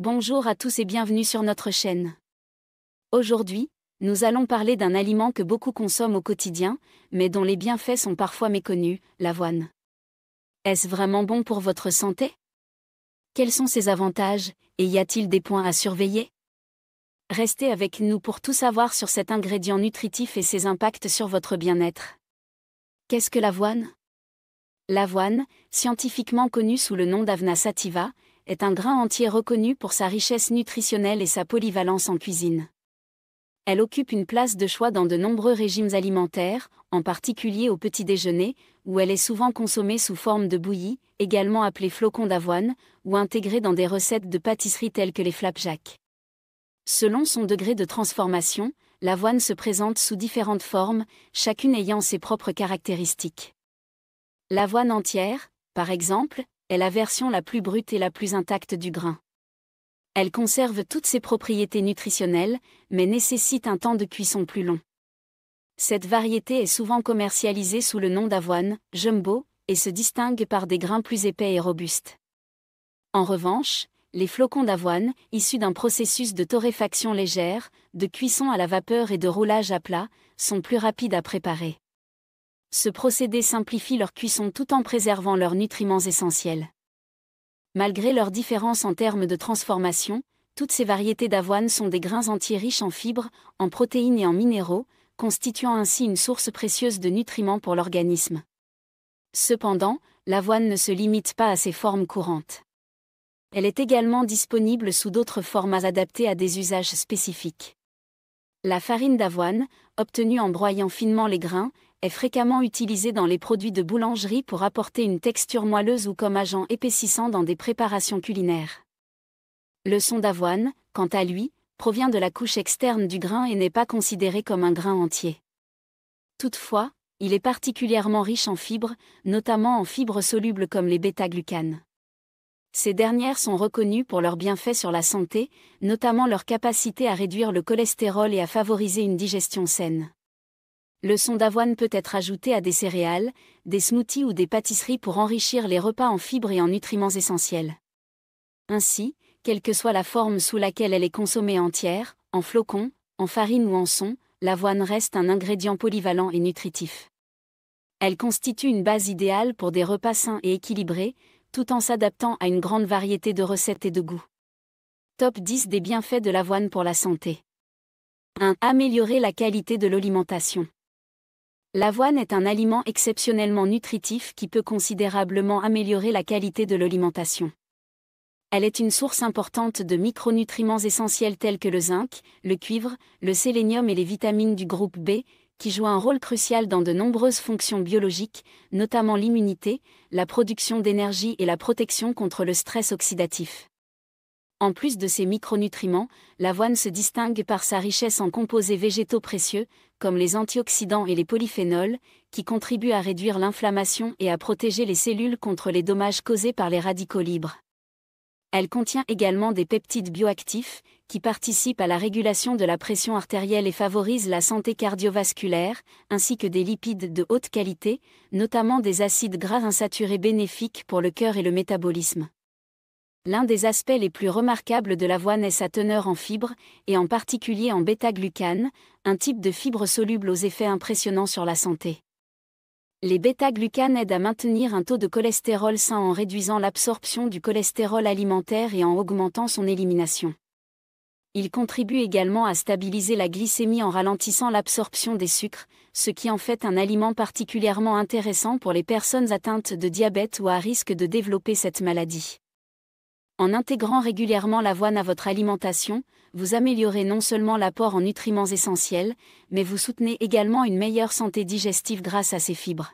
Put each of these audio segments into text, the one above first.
Bonjour à tous et bienvenue sur notre chaîne. Aujourd'hui, nous allons parler d'un aliment que beaucoup consomment au quotidien, mais dont les bienfaits sont parfois méconnus, l'avoine. Est-ce vraiment bon pour votre santé? Quels sont ses avantages, et y a-t-il des points à surveiller? Restez avec nous pour tout savoir sur cet ingrédient nutritif et ses impacts sur votre bien-être. Qu'est-ce que l'avoine? L'avoine, scientifiquement connue sous le nom d'Avena sativa, est un grain entier reconnu pour sa richesse nutritionnelle et sa polyvalence en cuisine. Elle occupe une place de choix dans de nombreux régimes alimentaires, en particulier au petit déjeuner, où elle est souvent consommée sous forme de bouillie, également appelée flocons d'avoine, ou intégrée dans des recettes de pâtisserie telles que les flapjacks. Selon son degré de transformation, l'avoine se présente sous différentes formes, chacune ayant ses propres caractéristiques. L'avoine entière, par exemple, est la version la plus brute et la plus intacte du grain. Elle conserve toutes ses propriétés nutritionnelles, mais nécessite un temps de cuisson plus long. Cette variété est souvent commercialisée sous le nom d'avoine jumbo et se distingue par des grains plus épais et robustes. En revanche, les flocons d'avoine, issus d'un processus de torréfaction légère, de cuisson à la vapeur et de roulage à plat, sont plus rapides à préparer. Ce procédé simplifie leur cuisson tout en préservant leurs nutriments essentiels. Malgré leurs différences en termes de transformation, toutes ces variétés d'avoine sont des grains entiers riches en fibres, en protéines et en minéraux, constituant ainsi une source précieuse de nutriments pour l'organisme. Cependant, l'avoine ne se limite pas à ses formes courantes. Elle est également disponible sous d'autres formats adaptés à des usages spécifiques. La farine d'avoine, obtenue en broyant finement les grains, est fréquemment utilisée dans les produits de boulangerie pour apporter une texture moelleuse ou comme agent épaississant dans des préparations culinaires. Le son d'avoine, quant à lui, provient de la couche externe du grain et n'est pas considéré comme un grain entier. Toutefois, il est particulièrement riche en fibres, notamment en fibres solubles comme les bêta-glucanes. Ces dernières sont reconnues pour leurs bienfaits sur la santé, notamment leur capacité à réduire le cholestérol et à favoriser une digestion saine. Le son d'avoine peut être ajouté à des céréales, des smoothies ou des pâtisseries pour enrichir les repas en fibres et en nutriments essentiels. Ainsi, quelle que soit la forme sous laquelle elle est consommée entière, en flocons, en farine ou en son, l'avoine reste un ingrédient polyvalent et nutritif. Elle constitue une base idéale pour des repas sains et équilibrés, tout en s'adaptant à une grande variété de recettes et de goûts. Top 10 des bienfaits de l'avoine pour la santé. 1. Améliorer la qualité de l'alimentation. L'avoine est un aliment exceptionnellement nutritif qui peut considérablement améliorer la qualité de l'alimentation. Elle est une source importante de micronutriments essentiels tels que le zinc, le cuivre, le sélénium et les vitamines du groupe B, qui jouent un rôle crucial dans de nombreuses fonctions biologiques, notamment l'immunité, la production d'énergie et la protection contre le stress oxydatif. En plus de ces micronutriments, l'avoine se distingue par sa richesse en composés végétaux précieux, comme les antioxydants et les polyphénols, qui contribuent à réduire l'inflammation et à protéger les cellules contre les dommages causés par les radicaux libres. Elle contient également des peptides bioactifs, qui participent à la régulation de la pression artérielle et favorisent la santé cardiovasculaire, ainsi que des lipides de haute qualité, notamment des acides gras insaturés bénéfiques pour le cœur et le métabolisme. L'un des aspects les plus remarquables de l'avoine est sa teneur en fibres, et en particulier en bêta-glucanes, un type de fibre soluble aux effets impressionnants sur la santé. Les bêta-glucanes aident à maintenir un taux de cholestérol sain en réduisant l'absorption du cholestérol alimentaire et en augmentant son élimination. Ils contribuent également à stabiliser la glycémie en ralentissant l'absorption des sucres, ce qui en fait un aliment particulièrement intéressant pour les personnes atteintes de diabète ou à risque de développer cette maladie. En intégrant régulièrement l'avoine à votre alimentation, vous améliorez non seulement l'apport en nutriments essentiels, mais vous soutenez également une meilleure santé digestive grâce à ces fibres.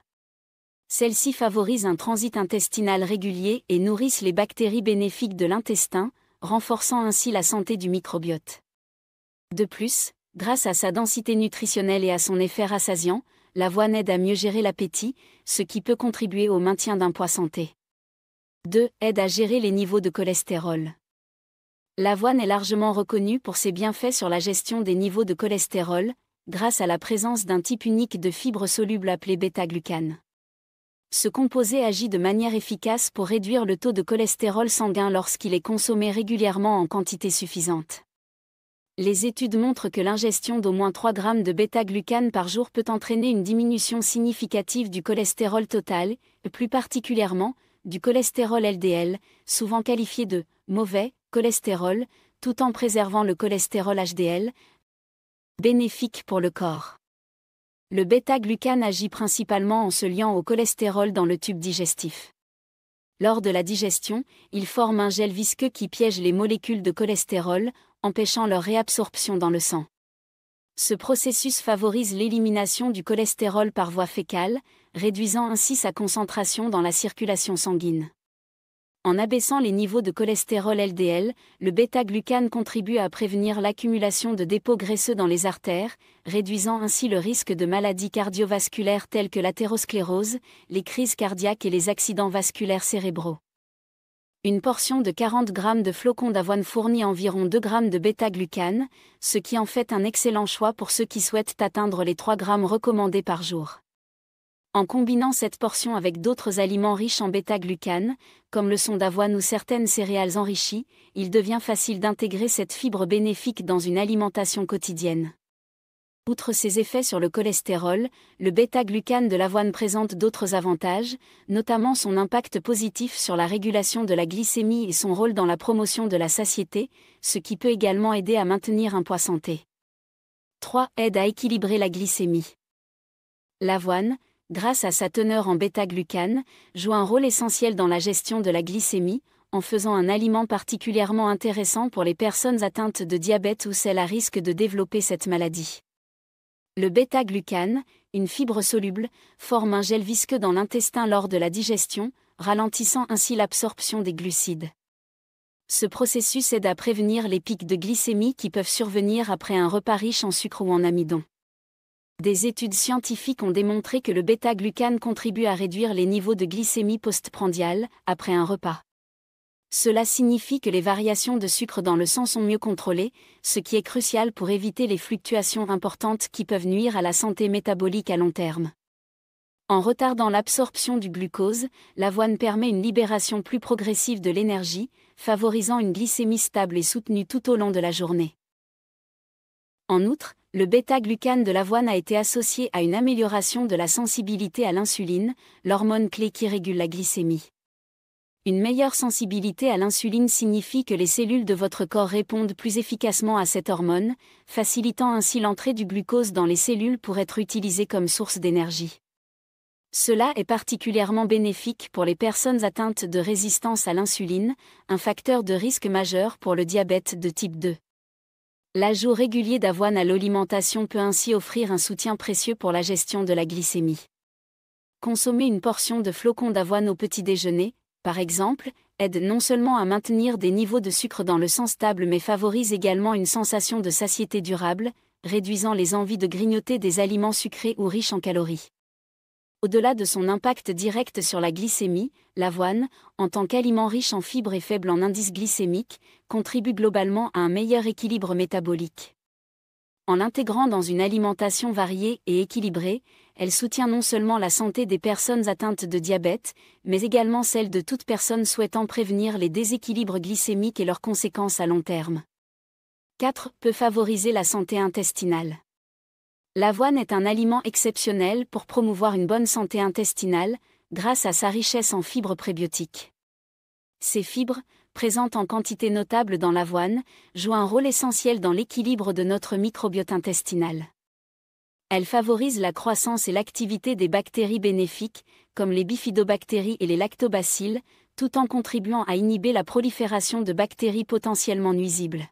Celles-ci favorisent un transit intestinal régulier et nourrissent les bactéries bénéfiques de l'intestin, renforçant ainsi la santé du microbiote. De plus, grâce à sa densité nutritionnelle et à son effet rassasiant, l'avoine aide à mieux gérer l'appétit, ce qui peut contribuer au maintien d'un poids santé. 2. Aide à gérer les niveaux de cholestérol. L'avoine est largement reconnue pour ses bienfaits sur la gestion des niveaux de cholestérol, grâce à la présence d'un type unique de fibres solubles appelées bêta-glucanes. Ce composé agit de manière efficace pour réduire le taux de cholestérol sanguin lorsqu'il est consommé régulièrement en quantité suffisante. Les études montrent que l'ingestion d'au moins 3 grammes de bêta-glucane par jour peut entraîner une diminution significative du cholestérol total, et plus particulièrement, du cholestérol LDL, souvent qualifié de « mauvais » cholestérol, tout en préservant le cholestérol HDL, bénéfique pour le corps. Le bêta-glucane agit principalement en se liant au cholestérol dans le tube digestif. Lors de la digestion, il forme un gel visqueux qui piège les molécules de cholestérol, empêchant leur réabsorption dans le sang. Ce processus favorise l'élimination du cholestérol par voie fécale, réduisant ainsi sa concentration dans la circulation sanguine. En abaissant les niveaux de cholestérol LDL, le bêta-glucane contribue à prévenir l'accumulation de dépôts graisseux dans les artères, réduisant ainsi le risque de maladies cardiovasculaires telles que l'athérosclérose, les crises cardiaques et les accidents vasculaires cérébraux. Une portion de 40 g de flocons d'avoine fournit environ 2 g de bêta-glucane, ce qui en fait un excellent choix pour ceux qui souhaitent atteindre les 3 g recommandés par jour. En combinant cette portion avec d'autres aliments riches en bêta-glucane, comme le son d'avoine ou certaines céréales enrichies, il devient facile d'intégrer cette fibre bénéfique dans une alimentation quotidienne. Outre ses effets sur le cholestérol, le bêta-glucane de l'avoine présente d'autres avantages, notamment son impact positif sur la régulation de la glycémie et son rôle dans la promotion de la satiété, ce qui peut également aider à maintenir un poids santé. 3. Aide à équilibrer la glycémie. L'avoine, grâce à sa teneur en bêta-glucane, joue un rôle essentiel dans la gestion de la glycémie, en faisant un aliment particulièrement intéressant pour les personnes atteintes de diabète ou celles à risque de développer cette maladie. Le bêta-glucane, une fibre soluble, forme un gel visqueux dans l'intestin lors de la digestion, ralentissant ainsi l'absorption des glucides. Ce processus aide à prévenir les pics de glycémie qui peuvent survenir après un repas riche en sucre ou en amidon. Des études scientifiques ont démontré que le bêta-glucane contribue à réduire les niveaux de glycémie postprandiale, après un repas. Cela signifie que les variations de sucre dans le sang sont mieux contrôlées, ce qui est crucial pour éviter les fluctuations importantes qui peuvent nuire à la santé métabolique à long terme. En retardant l'absorption du glucose, l'avoine permet une libération plus progressive de l'énergie, favorisant une glycémie stable et soutenue tout au long de la journée. En outre, le bêta-glucane de l'avoine a été associé à une amélioration de la sensibilité à l'insuline, l'hormone clé qui régule la glycémie. Une meilleure sensibilité à l'insuline signifie que les cellules de votre corps répondent plus efficacement à cette hormone, facilitant ainsi l'entrée du glucose dans les cellules pour être utilisé comme source d'énergie. Cela est particulièrement bénéfique pour les personnes atteintes de résistance à l'insuline, un facteur de risque majeur pour le diabète de type 2. L'ajout régulier d'avoine à l'alimentation peut ainsi offrir un soutien précieux pour la gestion de la glycémie. Consommer une portion de flocons d'avoine au petit déjeuner, par exemple, aide non seulement à maintenir des niveaux de sucre dans le sang stables mais favorise également une sensation de satiété durable, réduisant les envies de grignoter des aliments sucrés ou riches en calories. Au-delà de son impact direct sur la glycémie, l'avoine, en tant qu'aliment riche en fibres et faible en indice glycémique, contribue globalement à un meilleur équilibre métabolique. En l'intégrant dans une alimentation variée et équilibrée, elle soutient non seulement la santé des personnes atteintes de diabète, mais également celle de toute personne souhaitant prévenir les déséquilibres glycémiques et leurs conséquences à long terme. 4. Peut favoriser la santé intestinale. L'avoine est un aliment exceptionnel pour promouvoir une bonne santé intestinale, grâce à sa richesse en fibres prébiotiques. Ces fibres, présentes en quantité notable dans l'avoine, jouent un rôle essentiel dans l'équilibre de notre microbiote intestinal. Elles favorisent la croissance et l'activité des bactéries bénéfiques, comme les bifidobactéries et les lactobacilles, tout en contribuant à inhiber la prolifération de bactéries potentiellement nuisibles.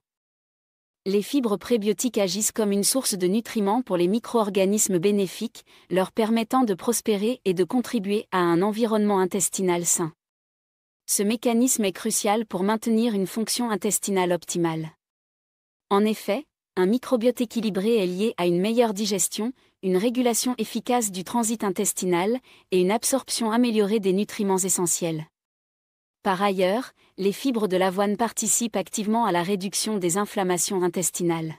Les fibres prébiotiques agissent comme une source de nutriments pour les micro-organismes bénéfiques, leur permettant de prospérer et de contribuer à un environnement intestinal sain. Ce mécanisme est crucial pour maintenir une fonction intestinale optimale. En effet, un microbiote équilibré est lié à une meilleure digestion, une régulation efficace du transit intestinal et une absorption améliorée des nutriments essentiels. Par ailleurs, les fibres de l'avoine participent activement à la réduction des inflammations intestinales.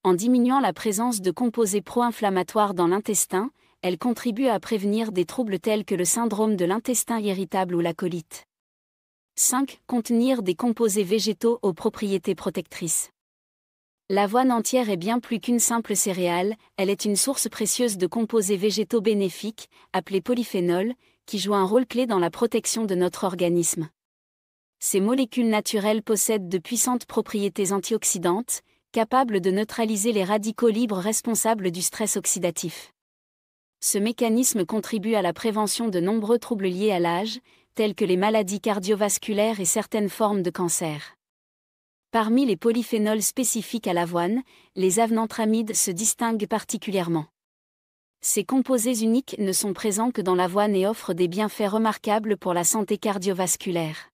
En diminuant la présence de composés pro-inflammatoires dans l'intestin, elle contribue à prévenir des troubles tels que le syndrome de l'intestin irritable ou la colite. 5. Contenir des composés végétaux aux propriétés protectrices. L'avoine entière est bien plus qu'une simple céréale, elle est une source précieuse de composés végétaux bénéfiques, appelés polyphénols, qui jouent un rôle clé dans la protection de notre organisme. Ces molécules naturelles possèdent de puissantes propriétés antioxydantes, capables de neutraliser les radicaux libres responsables du stress oxydatif. Ce mécanisme contribue à la prévention de nombreux troubles liés à l'âge, tels que les maladies cardiovasculaires et certaines formes de cancer. Parmi les polyphénols spécifiques à l'avoine, les avenantramides se distinguent particulièrement. Ces composés uniques ne sont présents que dans l'avoine et offrent des bienfaits remarquables pour la santé cardiovasculaire.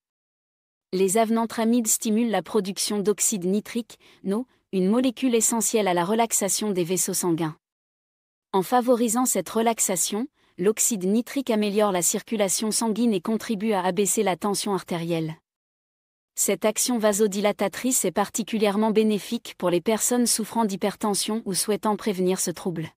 Les avenantramides stimulent la production d'oxyde nitrique, NO, une molécule essentielle à la relaxation des vaisseaux sanguins. En favorisant cette relaxation, l'oxyde nitrique améliore la circulation sanguine et contribue à abaisser la tension artérielle. Cette action vasodilatatrice est particulièrement bénéfique pour les personnes souffrant d'hypertension ou souhaitant prévenir ce trouble.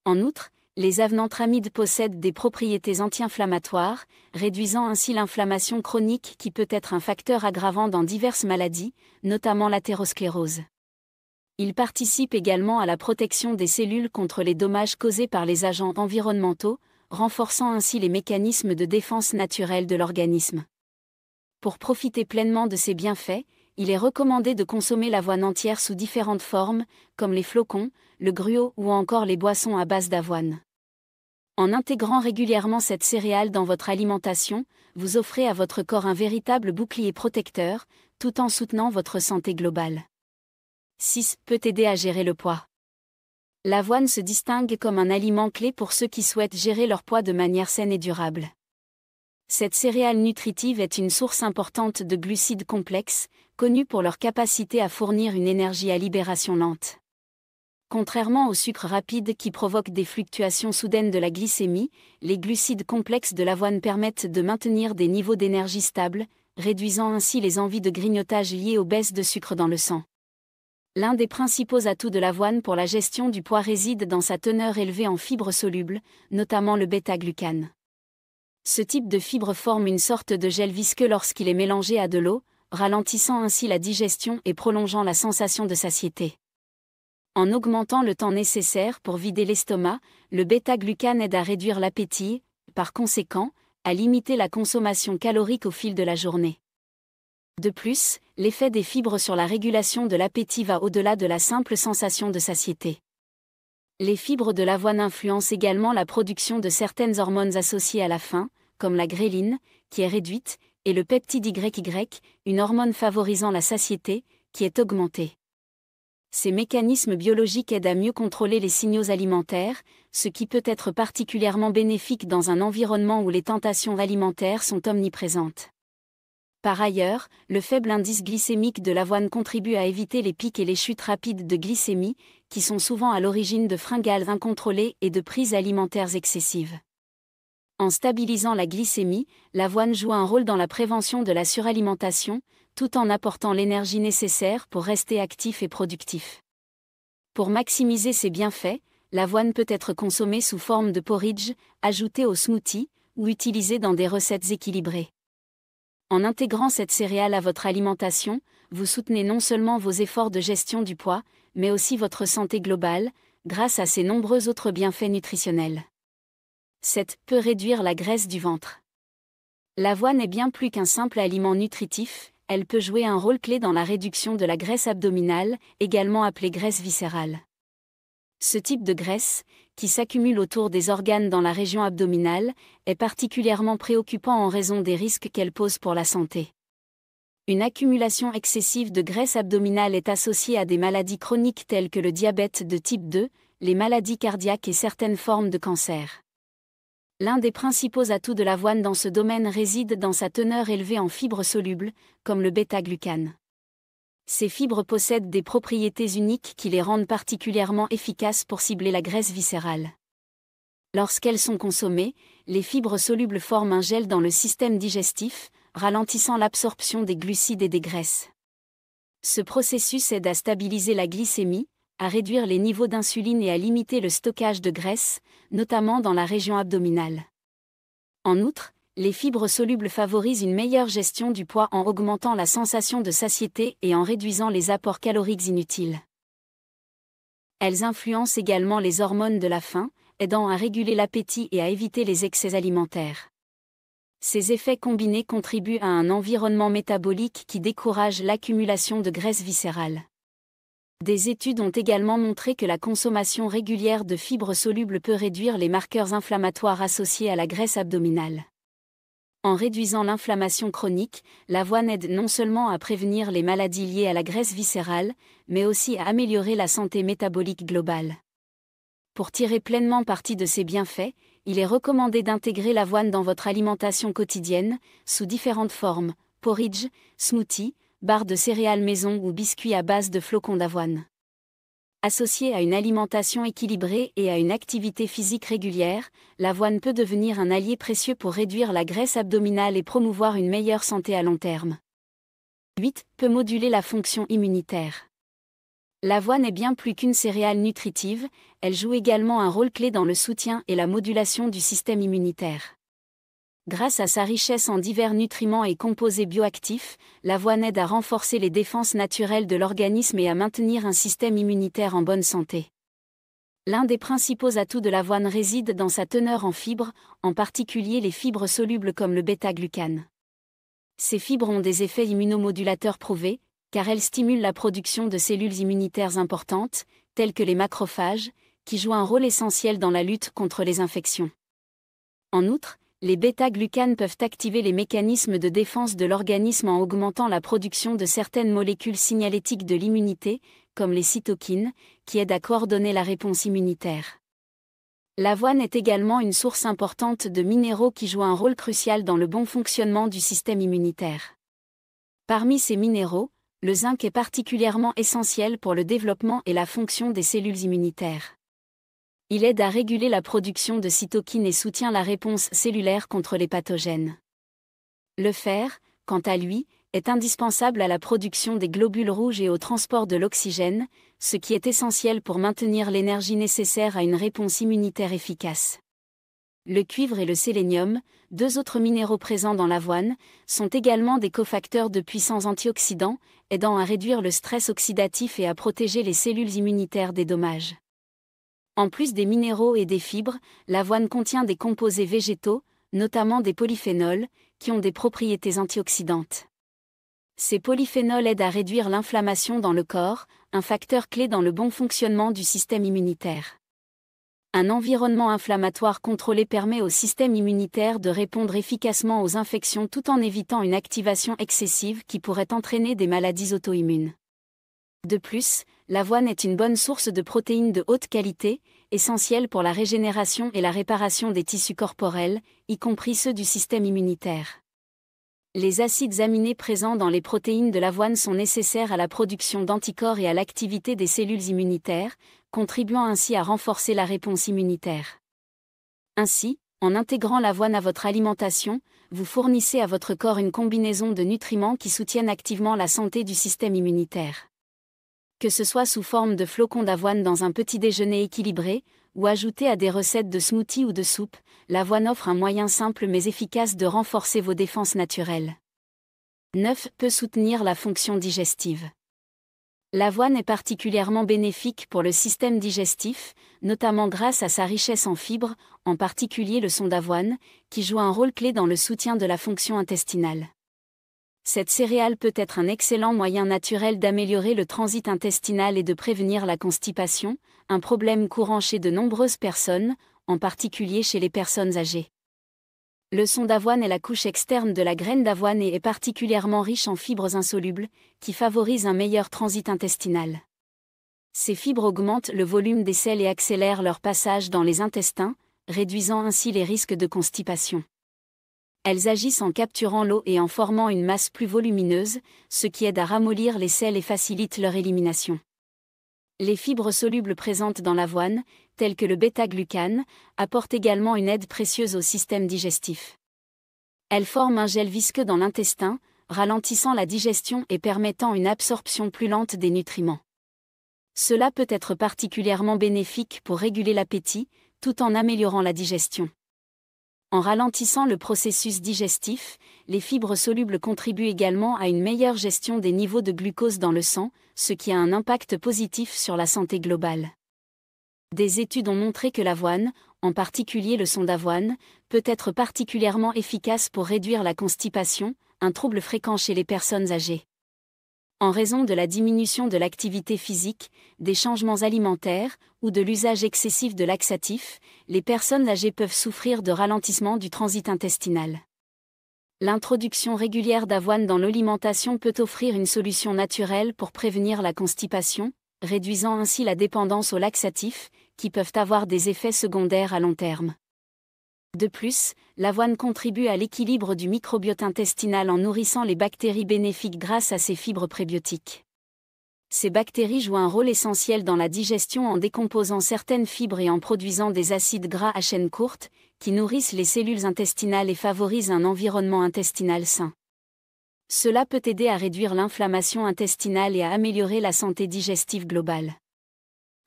En outre, les avenantramides possèdent des propriétés anti-inflammatoires, réduisant ainsi l'inflammation chronique qui peut être un facteur aggravant dans diverses maladies, notamment l'athérosclérose. Ils participent également à la protection des cellules contre les dommages causés par les agents environnementaux, renforçant ainsi les mécanismes de défense naturelle de l'organisme. Pour profiter pleinement de ces bienfaits, il est recommandé de consommer l'avoine entière sous différentes formes, comme les flocons, le gruau ou encore les boissons à base d'avoine. En intégrant régulièrement cette céréale dans votre alimentation, vous offrez à votre corps un véritable bouclier protecteur, tout en soutenant votre santé globale. 6. Peut aider à gérer le poids. L'avoine se distingue comme un aliment clé pour ceux qui souhaitent gérer leur poids de manière saine et durable. Cette céréale nutritive est une source importante de glucides complexes, connus pour leur capacité à fournir une énergie à libération lente. Contrairement au sucre rapide qui provoque des fluctuations soudaines de la glycémie, les glucides complexes de l'avoine permettent de maintenir des niveaux d'énergie stables, réduisant ainsi les envies de grignotage liées aux baisses de sucre dans le sang. L'un des principaux atouts de l'avoine pour la gestion du poids réside dans sa teneur élevée en fibres solubles, notamment le bêta-glucane. Ce type de fibre forme une sorte de gel visqueux lorsqu'il est mélangé à de l'eau, ralentissant ainsi la digestion et prolongeant la sensation de satiété. En augmentant le temps nécessaire pour vider l'estomac, le bêta-glucane aide à réduire l'appétit, par conséquent, à limiter la consommation calorique au fil de la journée. De plus, l'effet des fibres sur la régulation de l'appétit va au-delà de la simple sensation de satiété. Les fibres de l'avoine influencent également la production de certaines hormones associées à la faim, comme la gréline, qui est réduite, et le peptide YY, une hormone favorisant la satiété, qui est augmentée. Ces mécanismes biologiques aident à mieux contrôler les signaux alimentaires, ce qui peut être particulièrement bénéfique dans un environnement où les tentations alimentaires sont omniprésentes. Par ailleurs, le faible indice glycémique de l'avoine contribue à éviter les pics et les chutes rapides de glycémie, qui sont souvent à l'origine de fringales incontrôlées et de prises alimentaires excessives. En stabilisant la glycémie, l'avoine joue un rôle dans la prévention de la suralimentation, tout en apportant l'énergie nécessaire pour rester actif et productif. Pour maximiser ses bienfaits, l'avoine peut être consommée sous forme de porridge, ajoutée au smoothie, ou utilisée dans des recettes équilibrées. En intégrant cette céréale à votre alimentation, vous soutenez non seulement vos efforts de gestion du poids, mais aussi votre santé globale, grâce à ses nombreux autres bienfaits nutritionnels. 7. Peut réduire la graisse du ventre. L'avoine est bien plus qu'un simple aliment nutritif, elle peut jouer un rôle clé dans la réduction de la graisse abdominale, également appelée graisse viscérale. Ce type de graisse, qui s'accumule autour des organes dans la région abdominale, est particulièrement préoccupant en raison des risques qu'elle pose pour la santé. Une accumulation excessive de graisse abdominale est associée à des maladies chroniques telles que le diabète de type 2, les maladies cardiaques et certaines formes de cancer. L'un des principaux atouts de l'avoine dans ce domaine réside dans sa teneur élevée en fibres solubles, comme le bêta-glucane. Ces fibres possèdent des propriétés uniques qui les rendent particulièrement efficaces pour cibler la graisse viscérale. Lorsqu'elles sont consommées, les fibres solubles forment un gel dans le système digestif, ralentissant l'absorption des glucides et des graisses. Ce processus aide à stabiliser la glycémie, à réduire les niveaux d'insuline et à limiter le stockage de graisse, notamment dans la région abdominale. En outre, les fibres solubles favorisent une meilleure gestion du poids en augmentant la sensation de satiété et en réduisant les apports caloriques inutiles. Elles influencent également les hormones de la faim, aidant à réguler l'appétit et à éviter les excès alimentaires. Ces effets combinés contribuent à un environnement métabolique qui décourage l'accumulation de graisse viscérale. Des études ont également montré que la consommation régulière de fibres solubles peut réduire les marqueurs inflammatoires associés à la graisse abdominale. En réduisant l'inflammation chronique, l'avoine aide non seulement à prévenir les maladies liées à la graisse viscérale, mais aussi à améliorer la santé métabolique globale. Pour tirer pleinement parti de ces bienfaits, il est recommandé d'intégrer l'avoine dans votre alimentation quotidienne, sous différentes formes, porridge, smoothie, barres de céréales maison ou biscuits à base de flocons d'avoine. Associée à une alimentation équilibrée et à une activité physique régulière, l'avoine peut devenir un allié précieux pour réduire la graisse abdominale et promouvoir une meilleure santé à long terme. 8. Peut moduler la fonction immunitaire. L'avoine est bien plus qu'une céréale nutritive, elle joue également un rôle clé dans le soutien et la modulation du système immunitaire. Grâce à sa richesse en divers nutriments et composés bioactifs, l'avoine aide à renforcer les défenses naturelles de l'organisme et à maintenir un système immunitaire en bonne santé. L'un des principaux atouts de l'avoine réside dans sa teneur en fibres, en particulier les fibres solubles comme le bêta-glucane. Ces fibres ont des effets immunomodulateurs prouvés, car elles stimulent la production de cellules immunitaires importantes, telles que les macrophages, qui jouent un rôle essentiel dans la lutte contre les infections. En outre, les bêta-glucanes peuvent activer les mécanismes de défense de l'organisme en augmentant la production de certaines molécules signalétiques de l'immunité, comme les cytokines, qui aident à coordonner la réponse immunitaire. L'avoine est également une source importante de minéraux qui jouent un rôle crucial dans le bon fonctionnement du système immunitaire. Parmi ces minéraux, le zinc est particulièrement essentiel pour le développement et la fonction des cellules immunitaires. Il aide à réguler la production de cytokines et soutient la réponse cellulaire contre les pathogènes. Le fer, quant à lui, est indispensable à la production des globules rouges et au transport de l'oxygène, ce qui est essentiel pour maintenir l'énergie nécessaire à une réponse immunitaire efficace. Le cuivre et le sélénium, deux autres minéraux présents dans l'avoine, sont également des cofacteurs de puissants antioxydants, aidant à réduire le stress oxydatif et à protéger les cellules immunitaires des dommages. En plus des minéraux et des fibres, l'avoine contient des composés végétaux, notamment des polyphénols, qui ont des propriétés antioxydantes. Ces polyphénols aident à réduire l'inflammation dans le corps, un facteur clé dans le bon fonctionnement du système immunitaire. Un environnement inflammatoire contrôlé permet au système immunitaire de répondre efficacement aux infections tout en évitant une activation excessive qui pourrait entraîner des maladies auto-immunes. De plus, l'avoine est une bonne source de protéines de haute qualité, essentielle pour la régénération et la réparation des tissus corporels, y compris ceux du système immunitaire. Les acides aminés présents dans les protéines de l'avoine sont nécessaires à la production d'anticorps et à l'activité des cellules immunitaires, contribuant ainsi à renforcer la réponse immunitaire. Ainsi, en intégrant l'avoine à votre alimentation, vous fournissez à votre corps une combinaison de nutriments qui soutiennent activement la santé du système immunitaire. Que ce soit sous forme de flocons d'avoine dans un petit déjeuner équilibré, ou ajouté à des recettes de smoothie ou de soupe, l'avoine offre un moyen simple mais efficace de renforcer vos défenses naturelles. 9. Peut soutenir la fonction digestive. L'avoine est particulièrement bénéfique pour le système digestif, notamment grâce à sa richesse en fibres, en particulier le son d'avoine, qui joue un rôle clé dans le soutien de la fonction intestinale. Cette céréale peut être un excellent moyen naturel d'améliorer le transit intestinal et de prévenir la constipation, un problème courant chez de nombreuses personnes, en particulier chez les personnes âgées. Le son d'avoine est la couche externe de la graine d'avoine et est particulièrement riche en fibres insolubles, qui favorisent un meilleur transit intestinal. Ces fibres augmentent le volume des selles et accélèrent leur passage dans les intestins, réduisant ainsi les risques de constipation. Elles agissent en capturant l'eau et en formant une masse plus volumineuse, ce qui aide à ramollir les selles et facilite leur élimination. Les fibres solubles présentes dans l'avoine, telles que le bêta-glucane, apportent également une aide précieuse au système digestif. Elles forment un gel visqueux dans l'intestin, ralentissant la digestion et permettant une absorption plus lente des nutriments. Cela peut être particulièrement bénéfique pour réguler l'appétit, tout en améliorant la digestion. En ralentissant le processus digestif, les fibres solubles contribuent également à une meilleure gestion des niveaux de glucose dans le sang, ce qui a un impact positif sur la santé globale. Des études ont montré que l'avoine, en particulier le son d'avoine, peut être particulièrement efficace pour réduire la constipation, un trouble fréquent chez les personnes âgées. En raison de la diminution de l'activité physique, des changements alimentaires, ou de l'usage excessif de laxatifs, les personnes âgées peuvent souffrir de ralentissement du transit intestinal. L'introduction régulière d'avoine dans l'alimentation peut offrir une solution naturelle pour prévenir la constipation, réduisant ainsi la dépendance aux laxatifs, qui peuvent avoir des effets secondaires à long terme. De plus, l'avoine contribue à l'équilibre du microbiote intestinal en nourrissant les bactéries bénéfiques grâce à ses fibres prébiotiques. Ces bactéries jouent un rôle essentiel dans la digestion en décomposant certaines fibres et en produisant des acides gras à chaîne courte, qui nourrissent les cellules intestinales et favorisent un environnement intestinal sain. Cela peut aider à réduire l'inflammation intestinale et à améliorer la santé digestive globale.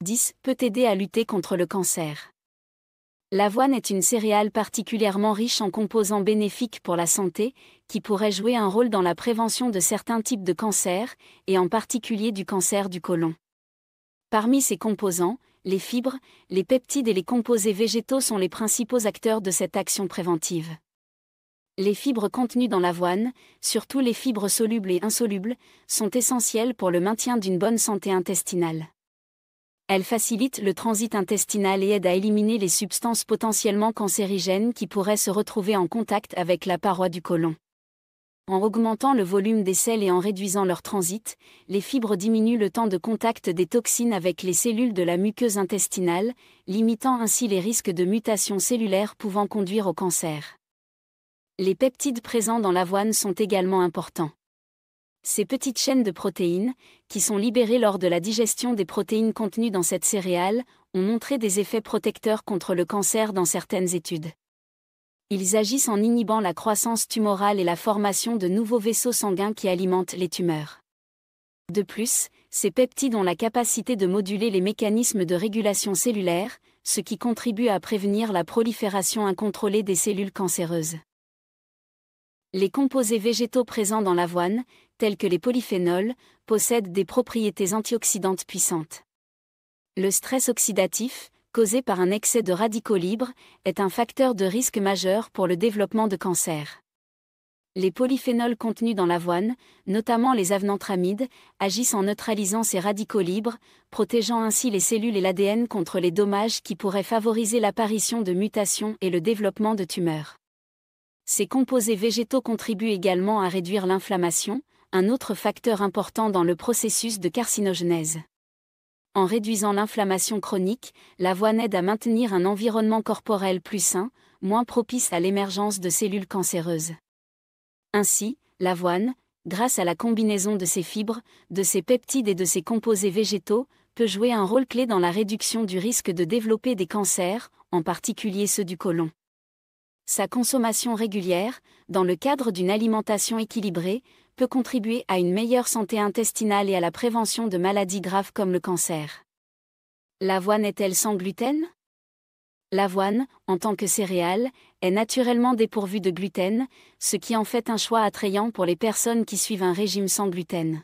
10. Peut aider à lutter contre le cancer. L'avoine est une céréale particulièrement riche en composants bénéfiques pour la santé, qui pourraient jouer un rôle dans la prévention de certains types de cancers, et en particulier du cancer du côlon. Parmi ces composants, les fibres, les peptides et les composés végétaux sont les principaux acteurs de cette action préventive. Les fibres contenues dans l'avoine, surtout les fibres solubles et insolubles, sont essentielles pour le maintien d'une bonne santé intestinale. Elles facilitent le transit intestinal et aident à éliminer les substances potentiellement cancérigènes qui pourraient se retrouver en contact avec la paroi du côlon. En augmentant le volume des selles et en réduisant leur transit, les fibres diminuent le temps de contact des toxines avec les cellules de la muqueuse intestinale, limitant ainsi les risques de mutations cellulaires pouvant conduire au cancer. Les peptides présents dans l'avoine sont également importants. Ces petites chaînes de protéines, qui sont libérées lors de la digestion des protéines contenues dans cette céréale, ont montré des effets protecteurs contre le cancer dans certaines études. Ils agissent en inhibant la croissance tumorale et la formation de nouveaux vaisseaux sanguins qui alimentent les tumeurs. De plus, ces peptides ont la capacité de moduler les mécanismes de régulation cellulaire, ce qui contribue à prévenir la prolifération incontrôlée des cellules cancéreuses. Les composés végétaux présents dans l'avoine, tels que les polyphénols, possèdent des propriétés antioxydantes puissantes. Le stress oxydatif, causé par un excès de radicaux libres, est un facteur de risque majeur pour le développement de cancer. Les polyphénols contenus dans l'avoine, notamment les avenantramides, agissent en neutralisant ces radicaux libres, protégeant ainsi les cellules et l'ADN contre les dommages qui pourraient favoriser l'apparition de mutations et le développement de tumeurs. Ces composés végétaux contribuent également à réduire l'inflammation, un autre facteur important dans le processus de carcinogenèse. En réduisant l'inflammation chronique, l'avoine aide à maintenir un environnement corporel plus sain, moins propice à l'émergence de cellules cancéreuses. Ainsi, l'avoine, grâce à la combinaison de ses fibres, de ses peptides et de ses composés végétaux, peut jouer un rôle clé dans la réduction du risque de développer des cancers, en particulier ceux du côlon. Sa consommation régulière, dans le cadre d'une alimentation équilibrée, peut contribuer à une meilleure santé intestinale et à la prévention de maladies graves comme le cancer. L'avoine est-elle sans gluten ? L'avoine, en tant que céréale, est naturellement dépourvue de gluten, ce qui en fait un choix attrayant pour les personnes qui suivent un régime sans gluten.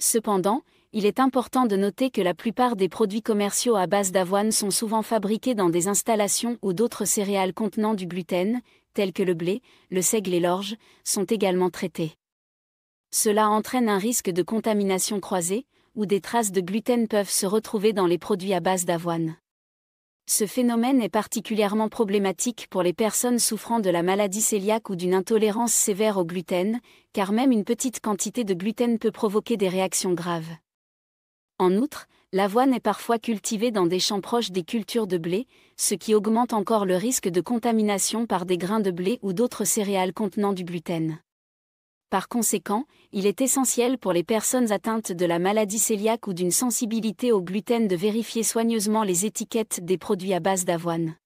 Cependant, il est important de noter que la plupart des produits commerciaux à base d'avoine sont souvent fabriqués dans des installations où d'autres céréales contenant du gluten, tels que le blé, le seigle et l'orge, sont également traités. Cela entraîne un risque de contamination croisée, où des traces de gluten peuvent se retrouver dans les produits à base d'avoine. Ce phénomène est particulièrement problématique pour les personnes souffrant de la maladie cœliaque ou d'une intolérance sévère au gluten, car même une petite quantité de gluten peut provoquer des réactions graves. En outre, l'avoine est parfois cultivée dans des champs proches des cultures de blé, ce qui augmente encore le risque de contamination par des grains de blé ou d'autres céréales contenant du gluten. Par conséquent, il est essentiel pour les personnes atteintes de la maladie cœliaque ou d'une sensibilité au gluten de vérifier soigneusement les étiquettes des produits à base d'avoine.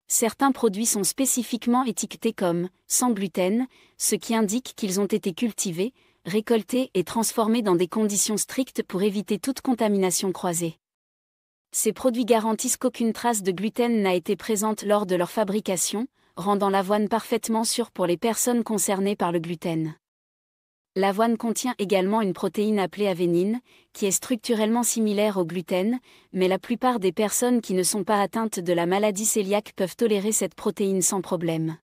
Certains produits sont spécifiquement étiquetés comme « sans gluten », ce qui indique qu'ils ont été cultivés, récoltés et transformés dans des conditions strictes pour éviter toute contamination croisée. Ces produits garantissent qu'aucune trace de gluten n'a été présente lors de leur fabrication, rendant l'avoine parfaitement sûre pour les personnes concernées par le gluten. L'avoine contient également une protéine appelée avénine, qui est structurellement similaire au gluten, mais la plupart des personnes qui ne sont pas atteintes de la maladie cœliaque peuvent tolérer cette protéine sans problème.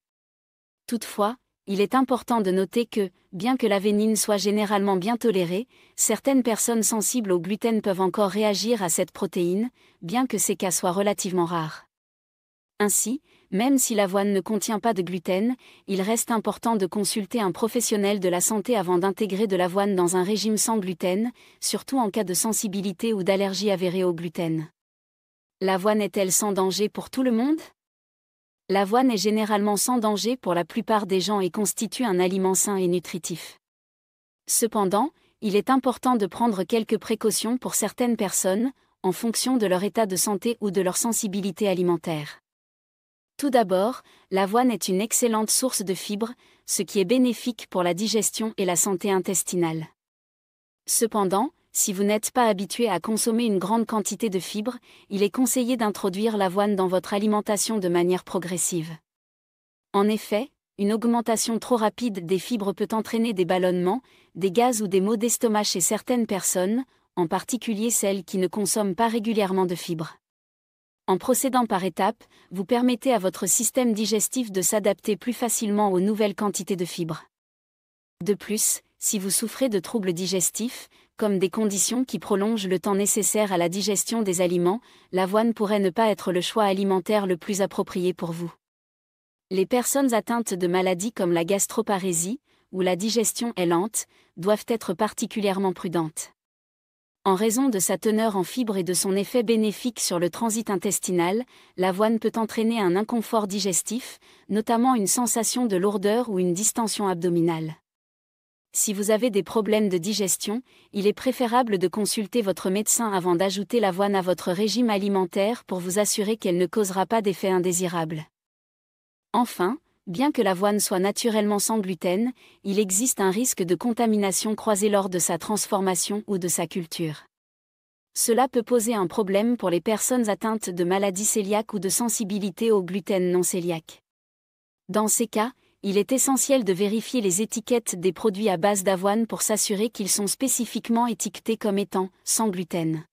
Toutefois, il est important de noter que, bien que l'avénine soit généralement bien tolérée, certaines personnes sensibles au gluten peuvent encore réagir à cette protéine, bien que ces cas soient relativement rares. Ainsi, même si l'avoine ne contient pas de gluten, il reste important de consulter un professionnel de la santé avant d'intégrer de l'avoine dans un régime sans gluten, surtout en cas de sensibilité ou d'allergie avérée au gluten. L'avoine est-elle sans danger pour tout le monde ? L'avoine est généralement sans danger pour la plupart des gens et constitue un aliment sain et nutritif. Cependant, il est important de prendre quelques précautions pour certaines personnes, en fonction de leur état de santé ou de leur sensibilité alimentaire. Tout d'abord, l'avoine est une excellente source de fibres, ce qui est bénéfique pour la digestion et la santé intestinale. Cependant, si vous n'êtes pas habitué à consommer une grande quantité de fibres, il est conseillé d'introduire l'avoine dans votre alimentation de manière progressive. En effet, une augmentation trop rapide des fibres peut entraîner des ballonnements, des gaz ou des maux d'estomac chez certaines personnes, en particulier celles qui ne consomment pas régulièrement de fibres. En procédant par étapes, vous permettez à votre système digestif de s'adapter plus facilement aux nouvelles quantités de fibres. De plus, si vous souffrez de troubles digestifs, comme des conditions qui prolongent le temps nécessaire à la digestion des aliments, l'avoine pourrait ne pas être le choix alimentaire le plus approprié pour vous. Les personnes atteintes de maladies comme la gastroparésie, où la digestion est lente, doivent être particulièrement prudentes. En raison de sa teneur en fibres et de son effet bénéfique sur le transit intestinal, l'avoine peut entraîner un inconfort digestif, notamment une sensation de lourdeur ou une distension abdominale. Si vous avez des problèmes de digestion, il est préférable de consulter votre médecin avant d'ajouter l'avoine à votre régime alimentaire pour vous assurer qu'elle ne causera pas d'effets indésirables. Enfin, bien que l'avoine soit naturellement sans gluten, il existe un risque de contamination croisée lors de sa transformation ou de sa culture. Cela peut poser un problème pour les personnes atteintes de maladies cœliaques ou de sensibilité au gluten non cœliaque. Dans ces cas, il est essentiel de vérifier les étiquettes des produits à base d'avoine pour s'assurer qu'ils sont spécifiquement étiquetés comme étant sans gluten.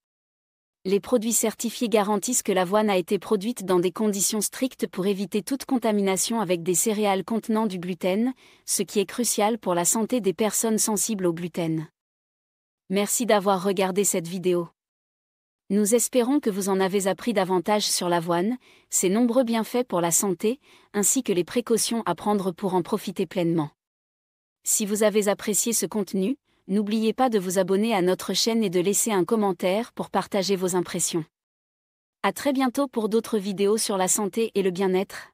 Les produits certifiés garantissent que l'avoine a été produite dans des conditions strictes pour éviter toute contamination avec des céréales contenant du gluten, ce qui est crucial pour la santé des personnes sensibles au gluten. Merci d'avoir regardé cette vidéo. Nous espérons que vous en avez appris davantage sur l'avoine, ses nombreux bienfaits pour la santé, ainsi que les précautions à prendre pour en profiter pleinement. Si vous avez apprécié ce contenu, n'oubliez pas de vous abonner à notre chaîne et de laisser un commentaire pour partager vos impressions. À très bientôt pour d'autres vidéos sur la santé et le bien-être.